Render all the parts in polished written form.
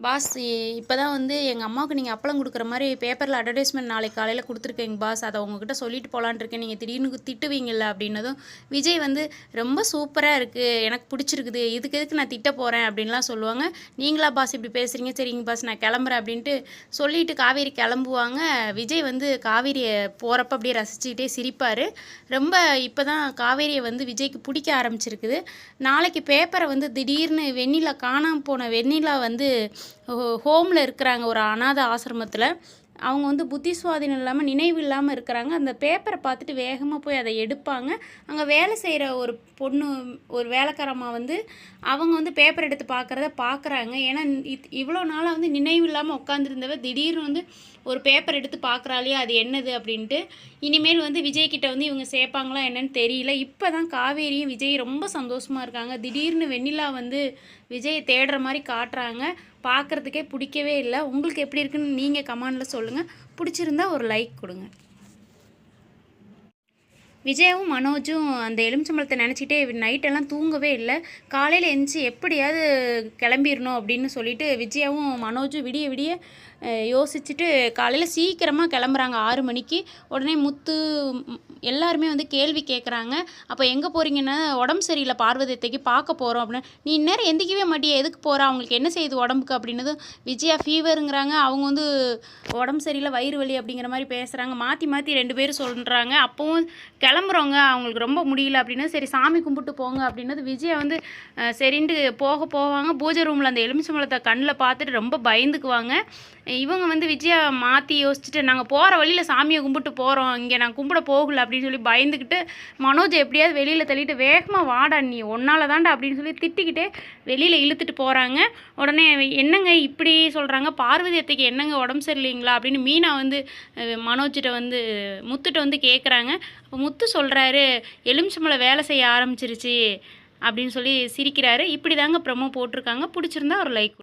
Pass இப்போ தான் வந்து எங்கள் அம்மாவுக்கு நீங்கள் அப்பளம் கொடுக்குற மாதிரி பேப்பரில் அட்வர்டைஸ்மெண்ட் நாளைக்கு காலையில் கொடுத்துருக்கேங்க பாஸ். அதை உங்ககிட்ட சொல்லிட்டு போகலான்னு இருக்கேன். நீங்கள் திடீர்னு திட்டுவீங்கள்ல அப்படின்னதும் விஜய் வந்து ரொம்ப சூப்பராக இருக்குது, எனக்கு பிடிச்சிருக்குது, இதுக்கு எதுக்கு நான் திட்ட போகிறேன் அப்படின்லாம் சொல்லுவாங்க. நீங்களா பாஸ் இப்படி பேசுகிறீங்க, சரிங்க பாஸ் நான் கிளம்புறேன் அப்படின்ட்டு சொல்லிவிட்டு காவேரி கிளம்புவாங்க. விஜய் வந்து காவேரியை போகிறப்ப அப்படியே ரசிச்சுக்கிட்டே சிரிப்பார். ரொம்ப இப்போ தான் காவேரியை வந்து விஜய்க்கு பிடிக்க ஆரம்பிச்சிருக்குது. நாளைக்கு பேப்பரை வந்து திடீர்னு வெண்ணிலா காணாமல் போன வெண்ணிலா வந்து ஹோமில் இருக்கிறாங்க, ஒரு அனாத ஆசிரமத்தில். அவங்க வந்து புத்தி சுவாதீனம் இல்லாமல் நினைவு இல்லாமல் இருக்கிறாங்க. அந்த பேப்பரை பார்த்துட்டு வேகமாக போய் அதை எடுப்பாங்க. அங்கே வேலை செய்கிற ஒரு பொண்ணு, ஒரு வேலைக்காரம்மா வந்து அவங்க வந்து பேப்பர் எடுத்து பார்க்குறாங்க. ஏன்னா இவ்வளோ நாளாக வந்து நினைவு இல்லாமல் உட்காந்துருந்தவ திடீர்னு வந்து ஒரு பேப்பர் எடுத்து பார்க்குறாளே, அது என்னது அப்படின்ட்டு. இனிமேல் வந்து விஜய்கிட்ட வந்து இவங்க சேர்ப்பாங்களா என்னன்னு தெரியல. இப்போ தான் காவேரியும் விஜய் ரொம்ப சந்தோஷமாக இருக்காங்க. திடீர்னு வெண்ணிலா வந்து விஜயை தேடுற மாதிரி காட்டுறாங்க. பார்க்குறதுக்கே பிடிக்கவே இல்லை. உங்களுக்கு எப்படி இருக்குன்னு நீங்கள் கமெண்டில் சொல்லுங்கள். பிடிச்சிருந்தா ஒரு லைக் கொடுங்க. விஜயாவும் மனோஜும் அந்த எலுமிச்சம்பழத்தை நினச்சிட்டே நைட்டெல்லாம் தூங்கவே இல்லை. காலையில் எழுந்துச்சி எப்படியாவது கிளம்பிடணும் அப்படின்னு சொல்லிட்டு விஜயாவும் மனோஜும் விடிய விடிய யோசிச்சுட்டு காலையில் சீக்கிரமாக கிளம்புறாங்க 6 மணிக்கு. உடனே முத்து எல்லாருமே வந்து கேள்வி கேட்குறாங்க. அப்போ எங்கே போகிறீங்கன்னா, உடம்பு சரியில்லை பார்வதி அத்தைக்கு பார்க்க போகிறோம் அப்படின்னு. நீ இந்நேரம் எந்திக்கவே மாட்டியா, எதுக்கு போகிறா, அவங்களுக்கு என்ன செய்யுது உடம்புக்கு அப்படின்னதும் விஜயா ஃபீவருங்கிறாங்க. அவங்க வந்து உடம்பு சரியில்லை வயிறு வலி அப்படிங்கிற மாதிரி பேசுகிறாங்க. மாற்றி மாற்றி 2 பேரும் சொல்கிறாங்க. அப்போவும் கிளம்புறவங்க அவங்களுக்கு ரொம்ப முடியல அப்படின்னு, சரி சாமி கும்பிட்டு போங்க அப்படின்னது விஜயா வந்து சரின்ட்டு போவாங்க. பூஜை ரூமில் அந்த எலுமிச்சம்பழத்தை கண்ணில் பார்த்துட்டு ரொம்ப பயந்துக்குவாங்க. இவங்க வந்து விஜயா மாற்றி யோசிச்சுட்டு, நாங்கள் போகிற வழியில் சாமியை கும்பிட்டு போகிறோம், இங்கே நான் கும்பிட போகல அப்படின்னு சொல்லி பயந்துக்கிட்டு மனோஜை எப்படியாவது வெளியில் தள்ளிட்டு வேகமாக வாடா நீ ஒன்னால தாண்டா அப்படின்னு சொல்லி திட்டிக்கிட்டே வெளியில் இழுத்துட்டு போகிறாங்க. உடனே என்னங்க இப்படி சொல்கிறாங்க, பார்வதி அத்தைக்கு என்னங்க உடம்பு சரியில்லைங்களா அப்படின்னு மீனா வந்து மனோஜிட்ட வந்து முத்துட்ட வந்து கேட்குறாங்க. அப்போ முத்து சொல்கிறாரு, எலுமிச்சம்பழம் வேலை செய்ய ஆரம்பிச்சிருச்சு அப்படின்னு சொல்லி சிரிக்கிறாரு. இப்படி தாங்க ப்ரமோ போட்டிருக்காங்க. பிடிச்சிருந்தா ஒரு லைக்.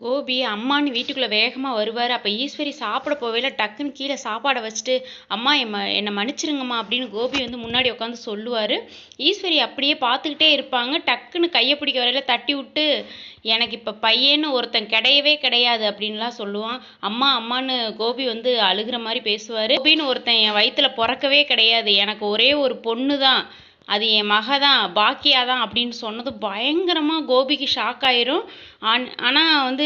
கோபி அம்மான்னு வீட்டுக்குள்ளே வேகமாக வருவார். அப்போ ஈஸ்வரி சாப்பிட போவேல டக்குன்னு கீழே சாப்பாடை வச்சுட்டு, அம்மா என்னை மன்னிச்சிருங்கம்மா அப்படின்னு கோபி வந்து முன்னாடி உட்காந்து சொல்லுவார். ஈஸ்வரி அப்படியே பார்த்துக்கிட்டே இருப்பாங்க. டக்குன்னு கையை பிடிக்க வரையில தட்டி விட்டு, எனக்கு இப்போ பையன்னு ஒருத்தன் கிடையவே கிடையாது அப்படின்லாம் சொல்லுவான். அம்மா அம்மான்னு கோபி வந்து அழுகிற மாதிரி பேசுவார். கோபின்னு ஒருத்தன் என் வயிற்றில் பிறக்கவே கிடையாது, எனக்கு ஒரே ஒரு பொண்ணு தான், அது என் மக தான், பாக்கியா தான் அப்படின்னு சொன்னது பயங்கரமாக கோபிக்கு ஷாக் ஆயிரும். ஆனால் வந்து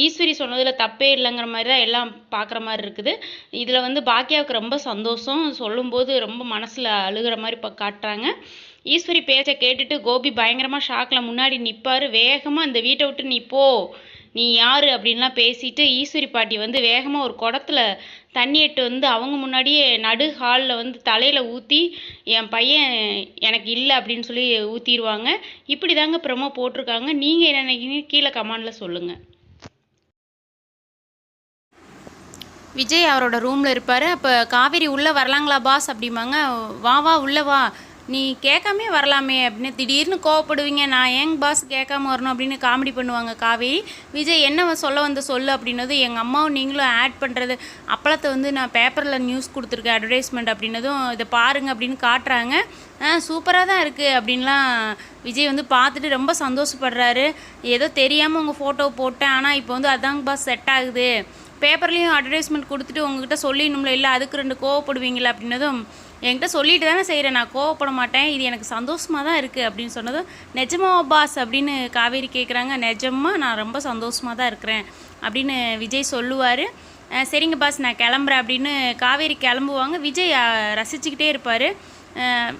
ஈஸ்வரி சொன்னதில் தப்பே இல்லைங்கிற மாதிரி தான் எல்லாம் பார்க்குற மாதிரி இருக்குது. இதில் வந்து பாக்கியாவுக்கு ரொம்ப சந்தோஷம், சொல்லும்போது ரொம்ப மனசில் அழுகிற மாதிரி காட்டுறாங்க. ஈஸ்வரி பேச்சை கேட்டுட்டு கோபி பயங்கரமாக ஷாக்கில் முன்னாடி நிற்பார். வேகமாக இந்த வீட்டை விட்டு நீ போ, நீ யார் அப்படின்லாம் பேசிட்டு ஈஸ்வரி பாட்டி வந்து வேகமாக ஒரு குடத்துல தண்ணி எட்டு வந்து அவங்க முன்னாடியே நடு ஹாலில் வந்து தலையில் ஊற்றி, என் பையன் எனக்கு இல்லை அப்படின்னு சொல்லி ஊற்றிடுவாங்க. இப்படி தாங்க ப்ரமோ போட்டிருக்காங்க. நீங்கள் என்ன நினைக்கிறீங்க கீழே கமெண்டில் சொல்லுங்கள். விஜய் அவரோட ரூமில் இருப்பார். அப்போ காவேரி உள்ளே வரலாங்களா பாஸ் அப்படிம்பாங்க. வா வா உள்ளே வா, நீ கேட்காமே வரலாமே அப்படின்னு திடீர்னு கோவப்படுவீங்க. நான் ஏங்க பாஸ் கேட்காம வரணும் அப்படின்னு காமெடி பண்ணுவாங்க காவேரி. விஜய் என்ன சொல்ல வந்து சொல்லு அப்படின்னது, எங்கள் அம்மாவும் நீங்களும் ஆட் பண்ணுறது அப்பளத்தை வந்து நான் பேப்பரில் நியூஸ் கொடுத்துருக்கேன் அட்வர்டைஸ்மெண்ட் அப்படின்னதும் இதை பாருங்கள் அப்படின்னு காட்டுறாங்க. சூப்பராக தான் இருக்குது அப்படின்லாம் விஜய் வந்து பார்த்துட்டு ரொம்ப சந்தோஷப்படுறாரு. ஏதோ தெரியாமல் உங்கள் ஃபோட்டோ போட்டேன், ஆனால் இப்போ வந்து அதாங்க பாஸ் செட் ஆகுது, பேப்பர்லேயும் அட்வர்டைஸ்மெண்ட் கொடுத்துட்டு உங்ககிட்ட சொல்லிடணும்ல, இல்லை அதுக்கு 2 கோவப்படுவீங்களா அப்படின்னதும், என்கிட்ட சொல்லிட்டு தானே செய்கிறேன், நான் கோவப்பட மாட்டேன், இது எனக்கு சந்தோஷமாக தான் இருக்குது அப்படின்னு சொன்னதும், நிஜமாவா பாஸ் அப்படின்னு காவேரி கேட்குறாங்க. நிஜமாக நான் ரொம்ப சந்தோஷமாக தான் இருக்கிறேன் அப்படின்னு விஜய் சொல்லுவார். சரிங்க பாஸ் நான் கிளம்புறேன் அப்படின்னு காவேரி கிளம்புவாங்க. விஜய் ரசிச்சுக்கிட்டே இருப்பார்.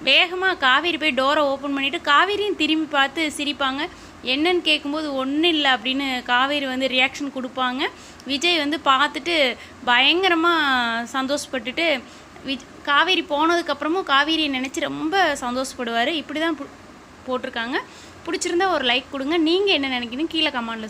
வேகமாக காவேரி போய் டோரை ஓப்பன் பண்ணிவிட்டு காவேரியும் திரும்பி பார்த்து சிரிப்பாங்க. என்னன்னு கேட்கும்போது ஒன்றும் இல்லை அப்படின்னு காவேரி வந்து ரியாக்ஷன் கொடுப்பாங்க. விஜய் வந்து பார்த்துட்டு பயங்கரமாக சந்தோஷப்பட்டுட்டு காவேரி போனதுக்கப்புறமும் காவேரியை நினச்சி ரொம்ப சந்தோஷப்படுவார். இப்படி தான் போட்டிருக்காங்க. பிடிச்சிருந்தா ஒரு லைக் கொடுங்க. நீங்கள் என்ன நினைக்கிறீங்க கீழே கமெண்டில்